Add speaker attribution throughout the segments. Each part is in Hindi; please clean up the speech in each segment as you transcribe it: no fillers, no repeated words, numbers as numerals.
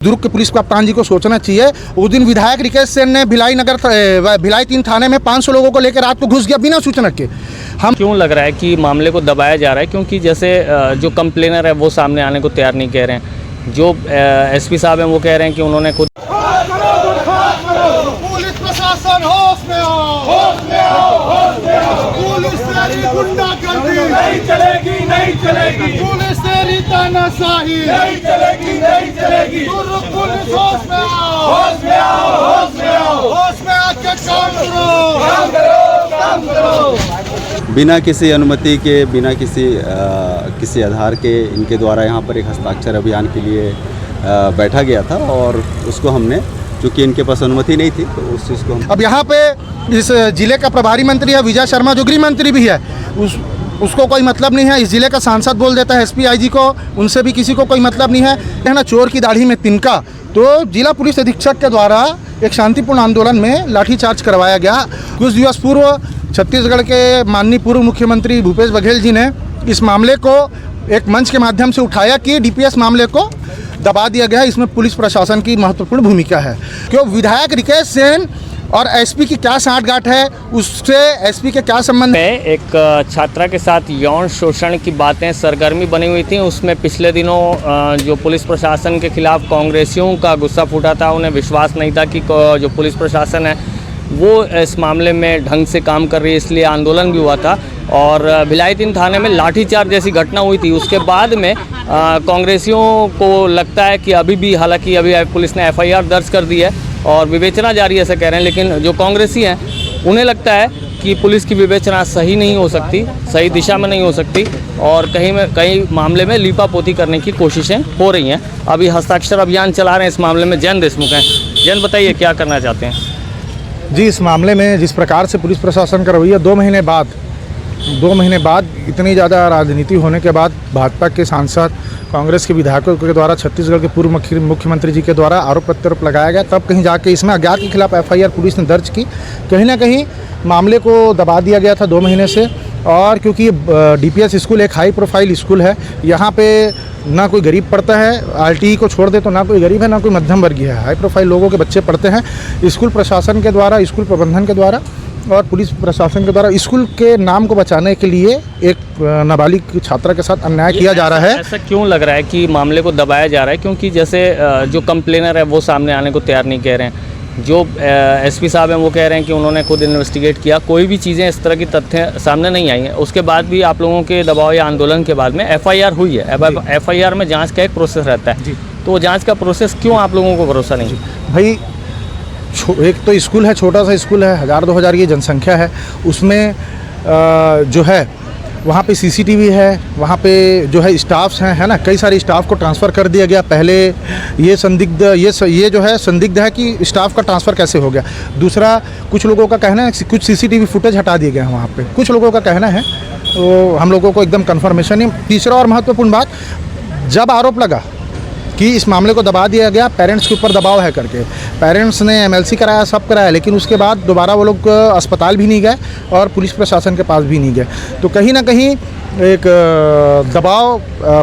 Speaker 1: दुर्ग के पुलिस कप्तान जी को सोचना चाहिए। उस दिन विधायक रिकेश सेन ने भिलाई 3 थाने में 500 लोगों को लेकर रात को घुस गया बिना सूचना के। हम
Speaker 2: क्यों लग रहा है कि मामले को दबाया जा रहा है? क्योंकि जैसे जो कंप्लेनर है वो सामने आने को तैयार नहीं कह रहे हैं, जो एसपी साहब हैं वो कह रहे हैं कि उन्होंने खुद
Speaker 1: पुलिस प्रशासन होश में आओ, होश में आओ, होश में आओ। पुलिस तेरी गुंडागर्दी नहीं चलेगी, नहीं चलेगी। पुलिस तेरी तानाशाही नहीं चलेगी, नहीं चलेगी। दुर्ग पुलिस होश में आओ, होश में आओ, होश में आओ। होश में आके काम करो, काम करो, काम करो।
Speaker 3: बिना किसी अनुमति के, बिना किसी आधार के इनके द्वारा यहाँ पर एक हस्ताक्षर अभियान के लिए बैठा गया था और उसको हमने, चूँकि इनके पास अनुमति नहीं थी तो उस चीज़ को हम
Speaker 1: अब यहाँ पे इस जिले का प्रभारी मंत्री है विजय शर्मा, जो गृह मंत्री भी है, उसको कोई मतलब नहीं है। इस जिले का सांसद बोल देता है एसपी आईजी को, उनसे भी किसी को कोई मतलब नहीं है ना। चोर की दाढ़ी में तिनका। तो जिला पुलिस अधीक्षक के द्वारा एक शांतिपूर्ण आंदोलन में लाठीचार्ज करवाया गया। कुछ दिवस पूर्व छत्तीसगढ़ के माननीय पूर्व मुख्यमंत्री भूपेश बघेल जी ने इस मामले को एक मंच के माध्यम से उठाया कि डीपीएस मामले को दबा दिया गया। इसमें पुलिस प्रशासन की महत्वपूर्ण भूमिका है। क्यों विधायक रिकेश सेन और एसपी की क्या साठगांठ है, उससे एसपी के क्या संबंध है?
Speaker 2: एक छात्रा के साथ यौन शोषण की बातें सरगर्मी बनी हुई थी। उसमें पिछले दिनों जो पुलिस प्रशासन के खिलाफ कांग्रेसियों का गुस्सा फूटा था। उन्हें विश्वास नहीं था कि जो पुलिस प्रशासन है वो इस मामले में ढंग से काम कर रही है, इसलिए आंदोलन भी हुआ था। और भिलाई 3 थाने में लाठीचार्ज जैसी घटना हुई थी। उसके बाद में कांग्रेसियों को लगता है कि अभी भी, हालांकि अभी पुलिस ने एफआईआर दर्ज कर दी है और विवेचना जारी है ऐसा कह रहे हैं, लेकिन जो कांग्रेसी हैं उन्हें लगता है कि पुलिस की विवेचना सही नहीं हो सकती, सही दिशा में नहीं हो सकती और कई मामले में लीपापोती करने की कोशिशें हो रही हैं। अभी हस्ताक्षर अभियान चला रहे हैं इस मामले में जैन देशमुख हैं। जैन, बताइए क्या करना चाहते हैं?
Speaker 1: जी, इस मामले में जिस प्रकार से पुलिस प्रशासन का रवैया 2 महीने बाद इतनी ज़्यादा राजनीति होने के बाद भाजपा के सांसद, कांग्रेस के विधायकों के द्वारा, छत्तीसगढ़ के पूर्व मुख्यमंत्री जी के द्वारा आरोप प्रत्यारोप लगाया गया, तब कहीं जाके इसमें अज्ञात के खिलाफ एफआईआर पुलिस ने दर्ज की। कहीं ना कहीं मामले को दबा दिया गया था 2 महीने से। और क्योंकि डीपीएस स्कूल एक हाई प्रोफाइल स्कूल है, यहाँ पे ना कोई गरीब पढ़ता है, आरटीई को छोड़ दे तो ना कोई गरीब है ना कोई मध्यम वर्गीय है, हाई प्रोफाइल लोगों के बच्चे पढ़ते हैं। स्कूल प्रशासन के द्वारा, स्कूल प्रबंधन के द्वारा और पुलिस प्रशासन के द्वारा स्कूल के नाम को बचाने के लिए एक नाबालिग छात्रा के साथ अन्याय किया जा रहा है।
Speaker 2: ऐसा क्यों लग रहा है कि मामले को दबाया जा रहा है? क्योंकि जैसे जो कंप्लेनर है वो सामने आने को तैयार नहीं कह रहे हैं, जो एसपी साहब हैं वो कह रहे हैं कि उन्होंने खुद इन्वेस्टिगेट किया, कोई भी चीज़ें इस तरह की तथ्य सामने नहीं आई हैं। उसके बाद भी आप लोगों के दबाव या आंदोलन के बाद में एफआईआर हुई है। एफआईआर में जांच का एक प्रोसेस रहता है, तो जांच का प्रोसेस क्यों आप लोगों को भरोसा नहीं?
Speaker 1: भाई, एक तो स्कूल है, छोटा सा स्कूल है, 1000-2000 की जनसंख्या है। उसमें जो है वहाँ पे सीसीटीवी है, वहाँ पे जो है स्टाफ्स हैं, है ना। कई सारे स्टाफ को ट्रांसफ़र कर दिया गया। पहले ये जो है संदिग्ध है कि स्टाफ का ट्रांसफ़र कैसे हो गया। दूसरा, कुछ लोगों का कहना है कुछ सीसीटीवी फुटेज हटा दिए गए हैं वहाँ पे, कुछ लोगों का कहना है, तो हम लोगों को एकदम कन्फर्मेशन नहीं। तीसरा और महत्वपूर्ण बात, जब आरोप लगा कि इस मामले को दबा दिया गया, पेरेंट्स के ऊपर दबाव है करके, पेरेंट्स ने एमएलसी कराया, सब कराया, लेकिन उसके बाद दोबारा वो लोग अस्पताल भी नहीं गए और पुलिस प्रशासन के पास भी नहीं गए। तो कहीं ना कहीं एक दबाव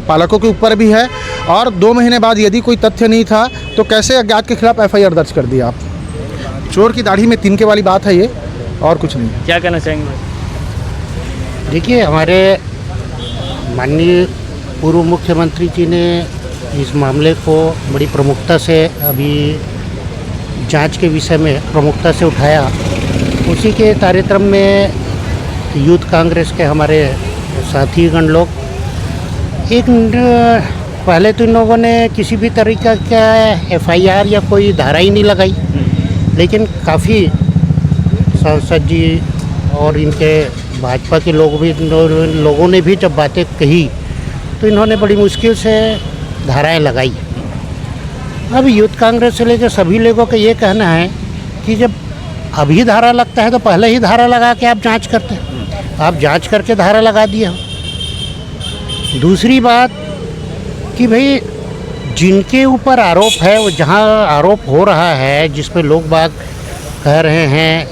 Speaker 1: पालकों के ऊपर भी है। और 2 महीने बाद यदि कोई तथ्य नहीं था तो कैसे अज्ञात के खिलाफ एफआईआर दर्ज कर दिया आप? चोर की दाढ़ी में तिनके वाली बात है ये, और कुछ नहीं है।
Speaker 2: क्या कहना चाहेंगे?
Speaker 4: देखिए, हमारे माननीय पूर्व मुख्यमंत्री जी ने इस मामले को बड़ी प्रमुखता से, अभी जांच के विषय में प्रमुखता से उठाया। उसी के तारतम्य में यूथ कांग्रेस के हमारे साथीगण लोग पहले तो इन लोगों ने किसी भी तरीक़ा का एफआईआर या कोई धारा ही नहीं लगाई, लेकिन काफ़ी सांसद जी और इनके भाजपा के लोगों ने भी जब बातें कही तो इन्होंने बड़ी मुश्किल से धाराएं लगाई। अब यूथ कांग्रेस से लेकर सभी लोगों का ये कहना है कि जब अभी धारा लगता है तो पहले ही धारा लगा के आप जांच करते हैं। आप जांच करके धारा लगा दिए हो। दूसरी बात कि भाई, जिनके ऊपर आरोप है, वो जहां आरोप हो रहा है, जिस पे लोग बाग कह रहे हैं,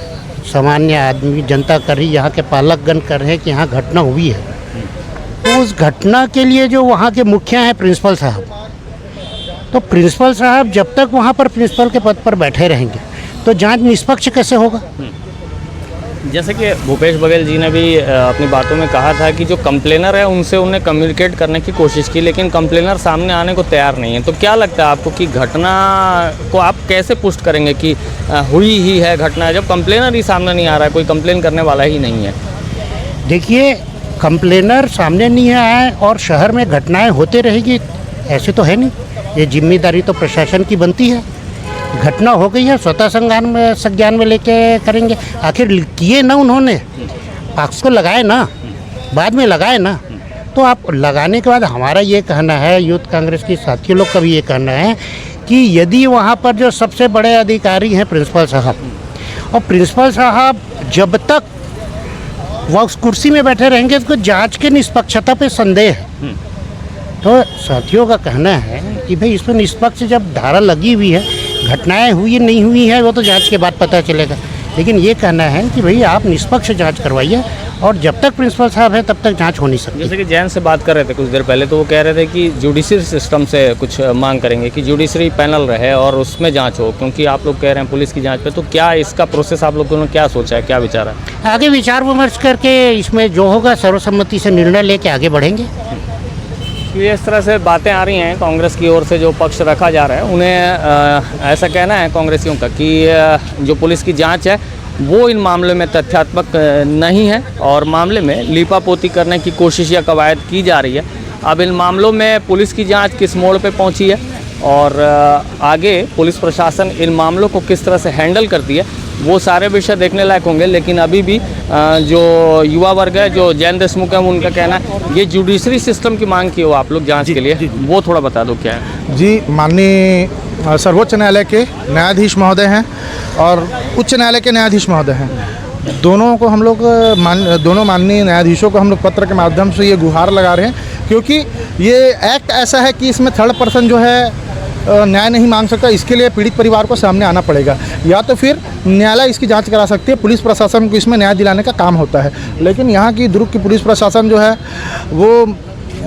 Speaker 4: सामान्य आदमी जनता कर रही, यहाँ के पालकगण कर रहे हैं कि यहाँ घटना हुई है, तो उस घटना के लिए जो वहाँ के मुखिया हैं, प्रिंसिपल साहब, तो प्रिंसिपल साहब जब तक वहाँ पर प्रिंसिपल के पद पर बैठे रहेंगे तो जांच निष्पक्ष कैसे होगा?
Speaker 2: जैसे कि भूपेश बघेल जी ने भी अपनी बातों में कहा था कि जो कंप्लेनर है उनसे उन्हें कम्युनिकेट करने की कोशिश की, लेकिन कंप्लेनर सामने आने को तैयार नहीं है। तो क्या लगता है आपको कि घटना को आप कैसे पुष्ट करेंगे कि हुई ही है घटना, जब कंप्लेनर ही सामने नहीं आ रहा है, कोई कंप्लेन करने वाला ही नहीं है?
Speaker 4: देखिए, कंप्लेनर सामने नहीं आया है और शहर में घटनाएं होते रहेगी ऐसे तो है नहीं। ये जिम्मेदारी तो प्रशासन की बनती है। घटना हो गई है, स्वतः संज्ञान में लेके करेंगे। आखिर किए ना उन्होंने, पक्ष को लगाए ना, बाद में लगाए ना। तो आप लगाने के बाद हमारा ये कहना है, यूथ कांग्रेस की साथियों लोग का भी ये कहना है कि यदि वहाँ पर जो सबसे बड़े अधिकारी हैं प्रिंसिपल साहब, और प्रिंसिपल साहब जब तक वह उस कुर्सी में बैठे रहेंगे तो जांच के निष्पक्षता पे संदेह है। तो साथियों का कहना है कि भाई इसमें निष्पक्ष जब धारा लगी हुई है, घटनाएं हुई नहीं हुई है वो तो जांच के बाद पता चलेगा, लेकिन ये कहना है कि भाई आप निष्पक्ष जांच करवाइए और जब तक प्रिंसिपल साहब है तब तक जांच हो नहीं सकती।
Speaker 2: जैसे कि जैन से बात कर रहे थे कुछ देर पहले, तो वो कह रहे थे कि जुडिशरी सिस्टम से कुछ मांग करेंगे कि जुडिशरी पैनल रहे और उसमें जांच हो, क्योंकि आप लोग कह रहे हैं पुलिस की जांच पे। तो क्या इसका प्रोसेस आप लोगों ने क्या सोचा है, क्या विचार है?
Speaker 4: आगे विचार विमर्श करके इसमें जो होगा सर्वसम्मति से निर्णय लेके आगे बढ़ेंगे।
Speaker 2: ये इस तरह से बातें आ रही हैं कांग्रेस की ओर से, जो पक्ष रखा जा रहा है उन्हें ऐसा कहना है कांग्रेसियों का कि जो पुलिस की जांच है वो इन मामलों में तथ्यात्मक नहीं है और मामले में लीपापोती करने की कोशिश या कवायद की जा रही है। अब इन मामलों में पुलिस की जांच किस मोड़ पे पहुंची है और आगे पुलिस प्रशासन इन मामलों को किस तरह से हैंडल करती है, वो सारे विषय देखने लायक होंगे। लेकिन अभी भी जो युवा वर्ग है, जो जैन देशमुख है, उनका कहना है ये जुडिशरी सिस्टम की मांग की हो आप लोग जांच के लिए, वो थोड़ा बता दो क्या है।
Speaker 1: जी, माननीय सर्वोच्च न्यायालय के न्यायाधीश महोदय हैं और उच्च न्यायालय के न्यायाधीश महोदय हैं, दोनों को हम लोग दोनों माननीय न्यायाधीशों को हम लोग पत्र के माध्यम से ये गुहार लगा रहे हैं, क्योंकि ये एक्ट ऐसा है कि इसमें थर्ड पर्सन जो है न्याय नहीं मांग सकता। इसके लिए पीड़ित परिवार को सामने आना पड़ेगा, या तो फिर न्यायालय इसकी जांच करा सकती है, पुलिस प्रशासन को इसमें न्याय दिलाने का काम होता है। लेकिन यहाँ की दुर्ग की पुलिस प्रशासन जो है वो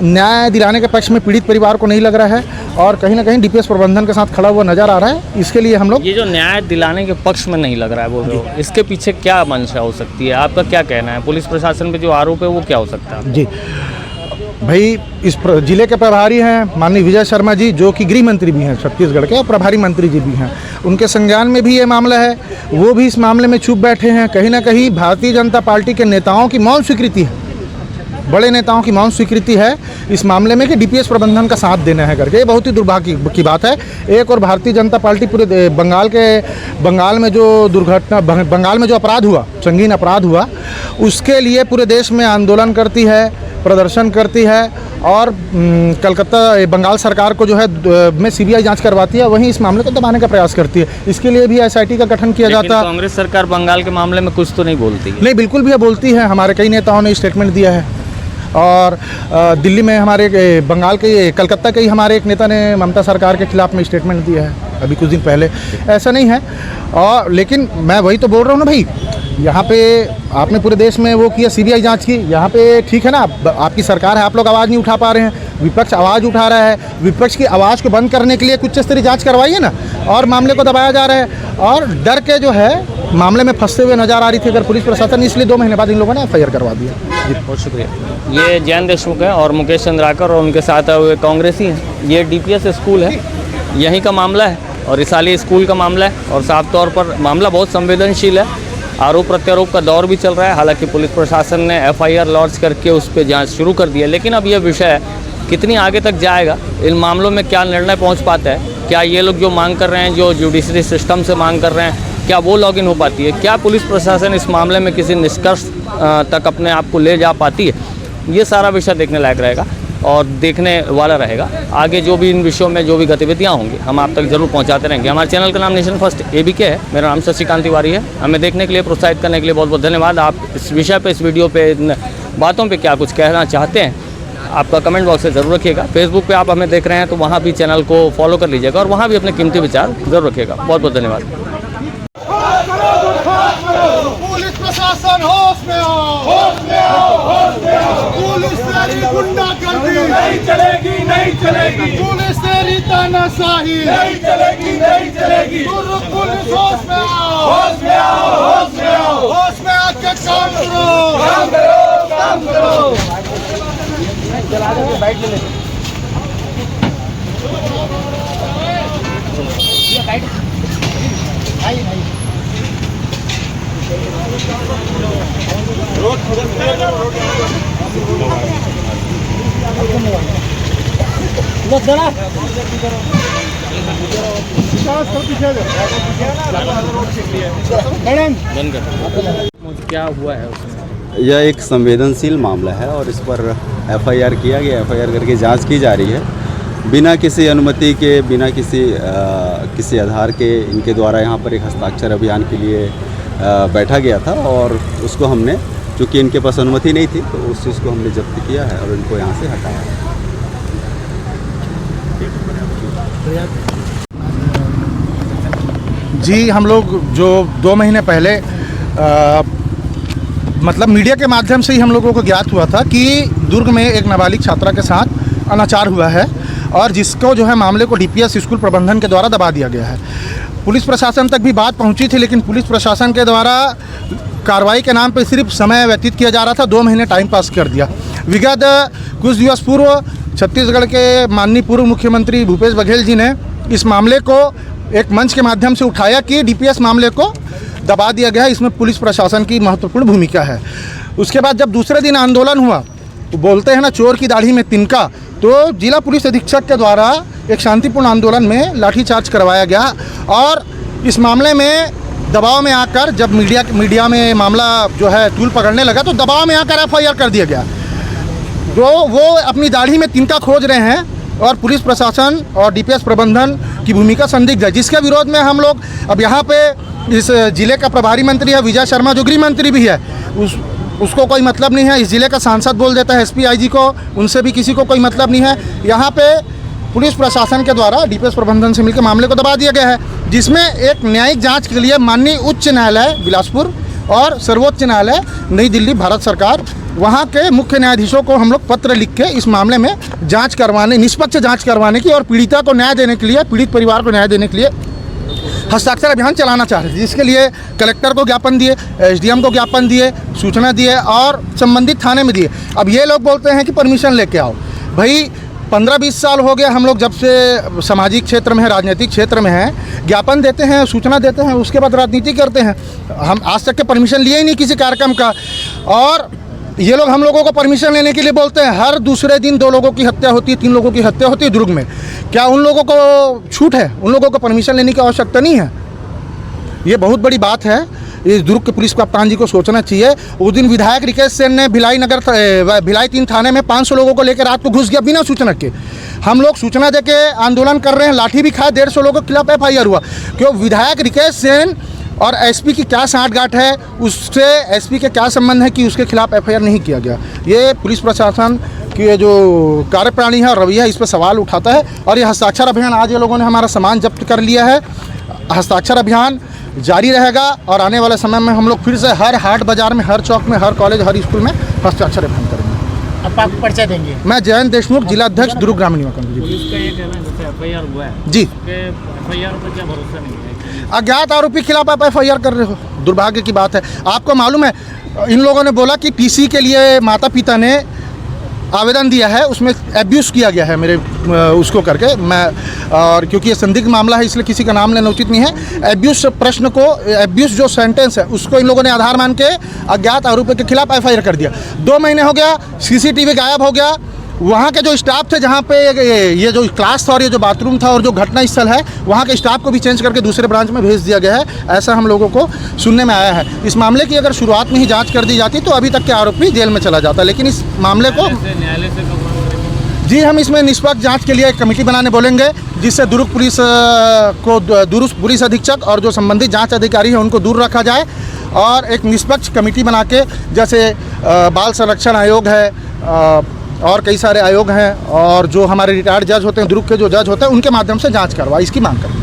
Speaker 1: न्याय दिलाने के पक्ष में पीड़ित परिवार को नहीं लग रहा है और कहीं ना कहीं डीपीएस प्रबंधन के साथ खड़ा हुआ नज़र आ रहा है। इसके लिए हम लोग, ये
Speaker 2: जो न्याय दिलाने के पक्ष में नहीं लग रहा है वो इसके पीछे क्या मंशा हो सकती है, आपका क्या कहना है? पुलिस प्रशासन पे जो आरोप है वो क्या हो सकता है?
Speaker 1: जी भाई, इस जिले के प्रभारी हैं माननीय विजय शर्मा जी, जो कि गृह मंत्री भी हैं छत्तीसगढ़ के, और प्रभारी मंत्री जी भी हैं। उनके संज्ञान में भी ये मामला है, वो भी इस मामले में चुप बैठे हैं। कहीं ना कहीं भारतीय जनता पार्टी के नेताओं की मौन स्वीकृति है, बड़े नेताओं की मौन स्वीकृति है इस मामले में कि डीपीएस प्रबंधन का साथ देना है करके। ये बहुत ही दुर्भाग्य की बात है। एक और भारतीय जनता पार्टी पूरे बंगाल में जो दुर्घटना, बंगाल में जो अपराध हुआ, संगीन अपराध हुआ, उसके लिए पूरे देश में आंदोलन करती है, प्रदर्शन करती है और कलकत्ता बंगाल सरकार को जो है में सीबीआई जांच करवाती है, वहीं इस मामले को दबाने का प्रयास करती है। इसके लिए भी एसआईटी का गठन किया जाता है।
Speaker 2: कांग्रेस सरकार बंगाल के मामले में कुछ तो नहीं बोलती?
Speaker 1: नहीं, बिल्कुल भी बोलती है। हमारे कई नेताओं ने स्टेटमेंट दिया है और दिल्ली में हमारे बंगाल के, कलकत्ता के ही हमारे एक नेता ने ममता सरकार के खिलाफ में स्टेटमेंट दिया है अभी कुछ दिन पहले। ऐसा नहीं है, और लेकिन मैं वही तो बोल रहा हूँ ना भाई, यहाँ पे आपने पूरे देश में वो किया, सीबीआई जांच की, यहाँ पे ठीक है ना, आपकी सरकार है, आप लोग आवाज़ नहीं उठा पा रहे हैं, विपक्ष आवाज़ उठा रहा है। विपक्ष की आवाज़ को बंद करने के लिए कुछ स्तरीय जांच करवाइए ना, और मामले को दबाया जा रहा है और डर के जो है मामले में फंसते हुए नजर आ रही थी अगर पुलिस प्रशासन, इसलिए 2 महीने बाद इन लोगों ने एफआईआर करवा दिया।
Speaker 2: जी, बहुत शुक्रिया। ये जैन देशमुख है और मुकेश चंद्राकर और उनके साथ हुए कांग्रेसी हैं। ये डीपीएस स्कूल है, यहीं का मामला है और इस साल ये स्कूल का मामला है और साफ तौर पर मामला बहुत संवेदनशील है। आरोप प्रत्यारोप का दौर भी चल रहा है। हालांकि पुलिस प्रशासन ने एफआईआर लॉन्च करके उस पर जांच शुरू कर दी है, लेकिन अब यह विषय कितनी आगे तक जाएगा, इन मामलों में क्या निर्णय पहुंच पाता है, क्या ये लोग जो मांग कर रहे हैं, जो जुडिशरी सिस्टम से मांग कर रहे हैं, क्या वो लॉगिन हो पाती है, क्या पुलिस प्रशासन इस मामले में किसी निष्कर्ष तक अपने आप को ले जा पाती है, ये सारा विषय देखने लायक रहेगा और देखने वाला रहेगा। आगे जो भी इन विषयों में जो भी गतिविधियां होंगी हम आप तक जरूर पहुंचाते रहेंगे। हमारे चैनल का नाम नेशन फर्स्ट एबीके है। मेरा नाम शशिकांत तिवारी है। हमें देखने के लिए, प्रोत्साहित करने के लिए बहुत बहुत धन्यवाद। आप इस विषय पे, इस वीडियो पे, इन बातों पे क्या कुछ कहना चाहते हैं, आपका कमेंट बॉक्स में ज़रूर रखिएगा। फेसबुक पे आप हमें देख रहे हैं तो वहाँ भी चैनल को फॉलो कर लीजिएगा और वहाँ भी अपने कीमती विचार जरूर रखिएगा। बहुत बहुत धन्यवाद।
Speaker 5: पुलिस प्रशासन होश में आओ, होश में आओ, होश में आओ। पुलिस गुंडा नहीं चलेगी, नहीं चलेगी। पुलिस तेरी तानाशाही नहीं चलेगी, नहीं चलेगी। पुलिस होश में आओ, होश में आओ, होश में आओ, होश में आके काम करो, काम करो, काम करो। चला दो, बाइक ले ले।
Speaker 2: क्या हुआ है उसमें?
Speaker 3: यह एक संवेदनशील मामला है और इस पर एफआईआर किया गया, एफआईआर करके जांच की जा रही है। बिना किसी अनुमति के, बिना किसी आधार के इनके द्वारा यहाँ पर एक हस्ताक्षर अभियान के लिए बैठा गया था और उसको हमने, चूँकि इनके पास अनुमति नहीं थी, तो उस चीज़ को हमने जब्त किया है और इनको यहाँ से हटाया है।
Speaker 1: जी, हम लोग जो 2 महीने पहले मतलब मीडिया के माध्यम से ही हम लोगों को ज्ञात हुआ था कि दुर्ग में एक नाबालिग छात्रा के साथ अनाचार हुआ है और जिसको जो है मामले को डीपीएस स्कूल प्रबंधन के द्वारा दबा दिया गया है। पुलिस प्रशासन तक भी बात पहुंची थी, लेकिन पुलिस प्रशासन के द्वारा कार्रवाई के नाम पे सिर्फ समय व्यतीत किया जा रहा था। 2 महीने टाइम पास कर दिया। विगत कुछ दिवस पूर्व छत्तीसगढ़ के माननीय पूर्व मुख्यमंत्री भूपेश बघेल जी ने इस मामले को एक मंच के माध्यम से उठाया कि डीपीएस मामले को दबा दिया गया है, इसमें पुलिस प्रशासन की महत्वपूर्ण भूमिका है। उसके बाद जब दूसरे दिन आंदोलन हुआ तो बोलते हैं ना, चोर की दाढ़ी में तिनका, तो जिला पुलिस अधीक्षक के द्वारा एक शांतिपूर्ण आंदोलन में लाठीचार्ज करवाया गया और इस मामले में दबाव में आकर जब मीडिया में मामला जो है तूल पकड़ने लगा तो दबाव में आकर एफआईआर कर दिया गया। जो वो अपनी दाढ़ी में तिनका खोज रहे हैं और पुलिस प्रशासन और डीपीएस प्रबंधन की भूमिका संदिग्ध है, जिसके विरोध में हम लोग अब यहाँ पे इस जिले का प्रभारी मंत्री है विजय शर्मा, जो गृह मंत्री भी है, उसको कोई मतलब नहीं है। इस जिले का सांसद बोल देता है एसपी आईजी को, उनसे भी किसी को कोई मतलब नहीं है। यहाँ पे पुलिस प्रशासन के द्वारा डीपीएस प्रबंधन से मिलकर मामले को दबा दिया गया है, जिसमें एक न्यायिक जांच के लिए माननीय उच्च न्यायालय बिलासपुर और सर्वोच्च न्यायालय नई दिल्ली भारत सरकार, वहाँ के मुख्य न्यायाधीशों को हम लोग पत्र लिख के इस मामले में जांच करवाने, निष्पक्ष जांच करवाने की और पीड़िता को न्याय देने के लिए, पीड़ित परिवार को न्याय देने के लिए हस्ताक्षर अभियान चलाना चाह रहे थे, जिसके लिए कलेक्टर को ज्ञापन दिए, एसडीएम को ज्ञापन दिए, सूचना दिए और संबंधित थाने में दिए। अब ये लोग बोलते हैं कि परमिशन लेके आओ। भाई 15-20 साल हो गया हम लोग जब से सामाजिक क्षेत्र में है, राजनीतिक क्षेत्र में है, ज्ञापन देते हैं, सूचना देते हैं, उसके बाद राजनीति करते हैं। हम आज तक के परमिशन लिए ही नहीं किसी कार्यक्रम का, और ये लोग हम लोगों को परमिशन लेने के लिए बोलते हैं। हर दूसरे दिन 2 लोगों की हत्या होती है, 3 लोगों की हत्या होती है दुर्ग में। क्या उन लोगों को छूट है? उन लोगों को परमिशन लेने की आवश्यकता नहीं है। ये बहुत बड़ी बात है, इस दुर्ग के पुलिस कप्तान जी को सोचना चाहिए। उस दिन विधायक रिकेश सेन ने भिलाई 3 थाने में 500 लोगों को लेकर रात को घुस गया बिना सूचना के। हम लोग सूचना देके आंदोलन कर रहे हैं, लाठी भी खाए, 150 लोगों के खिलाफ एफआईआर हुआ। क्यों? विधायक रिकेश सेन और एसपी की क्या साठगांठ है, उससे एसपी के क्या संबंध है कि उसके खिलाफ एफआईआर नहीं किया गया? ये पुलिस प्रशासन की ये जो कार्यप्रणाली है और रवैया है, इस पर सवाल उठाता है। और ये हस्ताक्षर अभियान, आज ये लोगों ने हमारा सामान जब्त कर लिया है। हस्ताक्षर अभियान जारी रहेगा और आने वाले समय में हम लोग फिर से हर हाट बाजार में, हर चौक में, हर कॉलेज, हर स्कूल में हस्ताक्षर अभियान करेंगे।
Speaker 4: अब आप पर्चा देंगे?
Speaker 1: मैं जयंत देशमुख, जिला अध्यक्ष दुर्ग ग्रामीण युवा कांग्रेस।
Speaker 2: पुलिस का ये कहना है जैसे एफआईआर हुआ है
Speaker 1: जी,
Speaker 2: एफआईआर पर क्या भरोसा नहीं है?
Speaker 1: अज्ञात आरोपी के खिलाफ आप एफआईआर कर रहे हो, दुर्भाग्य की बात है। आपको मालूम है, इन लोगों ने बोला कि टीसी के लिए माता पिता ने आवेदन दिया है, उसमें एब्यूज़ किया गया है मेरे उसको करके मैं, और क्योंकि ये संदिग्ध मामला है इसलिए किसी का नाम लेना उचित नहीं है। एब्यूज़ प्रश्न को, एब्यूज़ जो सेंटेंस है उसको इन लोगों ने आधार मान के अज्ञात आरोपी के खिलाफ एफआईआर कर दिया। 2 महीने हो गया, सीसीटीवी गायब हो गया। वहाँ के जो स्टाफ थे, जहाँ पे ये जो क्लास था और ये जो बाथरूम था और जो घटना स्थल है, वहाँ के स्टाफ को भी चेंज करके दूसरे ब्रांच में भेज दिया गया है, ऐसा हम लोगों को सुनने में आया है। इस मामले की अगर शुरुआत में ही जांच कर दी जाती तो अभी तक के आरोपी जेल में चला जाता, लेकिन इस मामले को
Speaker 2: न्यायालय से
Speaker 1: जी हम इसमें निष्पक्ष जांच के लिए एक कमेटी बनाने बोलेंगे, जिससे दुर्ग पुलिस को, दुर्ग पुलिस अधीक्षक और जो संबंधित जांच अधिकारी हैं उनको दूर रखा जाए और एक निष्पक्ष कमेटी बना के, जैसे बाल संरक्षण आयोग है और कई सारे आयोग हैं और जो हमारे रिटायर्ड जज होते हैं, दुर्ग के जो जज होते हैं, उनके माध्यम से जांच करवाए, इसकी मांग करें।